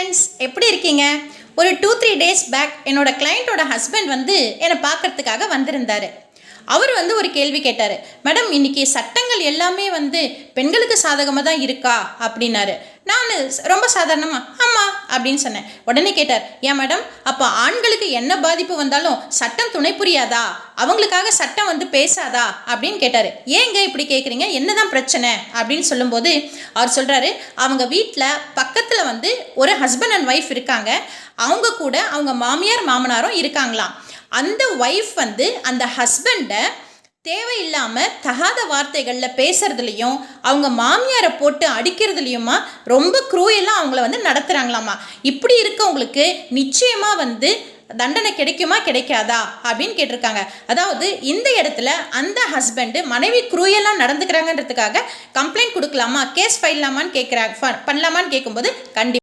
Friends, எப்படி இருக்கீங்க? ஒரு 2-3 டேஸ் பேக் என்னோட கிளையண்ட்டோட ஹஸ்பண்ட் வந்து என்னை பார்க்கறதுக்காக வந்திருந்தாரு. அவர் வந்து ஒரு கேள்வி கேட்டார். மேடம், இன்னைக்கு சட்டங்கள் எல்லாமே வந்து பெண்களுக்கு சாதகமாக தான் இருக்கா அப்படின்னாரு. நான் ரொம்ப சாதாரணமாக ஆமாம் அப்படின்னு சொன்னேன். உடனே கேட்டார், ஏன் மேடம், அப்போ ஆண்களுக்கு என்ன பாதிப்பு வந்தாலும் சட்டம் துணை புரியாதா? அவங்களுக்காக சட்டம் வந்து பேசாதா அப்படின்னு கேட்டார். ஏங்க இப்படி கேட்குறீங்க, என்னதான் பிரச்சனை அப்படின்னு சொல்லும்போது அவர் சொல்கிறாரு, அவங்க வீட்டில் பக்கத்தில் வந்து ஒரு ஹஸ்பண்ட் அண்ட் ஒய்ஃப் இருக்காங்க. அவங்க கூட அவங்க மாமியார் மாமனாரும் இருக்காங்களாம். அந்த ஒய்ஃப் வந்து அந்த ஹஸ்பண்டை தேவையில்லாமல் தகாத வார்த்தைகளில் பேசுறதுலையும் அவங்க மாமியாரை போட்டு அடிக்கிறதுலையுமா ரொம்ப க்ரூயலாக அவங்கள வந்து நடத்துகிறாங்களாமா. இப்படி இருக்கவங்களுக்கு நிச்சயமாக வந்து தண்டனை கிடைக்குமா கிடைக்காதா அப்படின்னு கேட்டிருக்காங்க. அதாவது இந்த இடத்துல அந்த ஹஸ்பண்டு மனைவி க்ரூயலாக நடந்துக்கிறாங்கன்றதுக்காக கம்ப்ளைண்ட் கொடுக்கலாமா, கேஸ் ஃபைல்லாமான்னு கேட்குறாங்க. பண்ணலாமான்னு கேட்கும்போது கண்டிப்பாக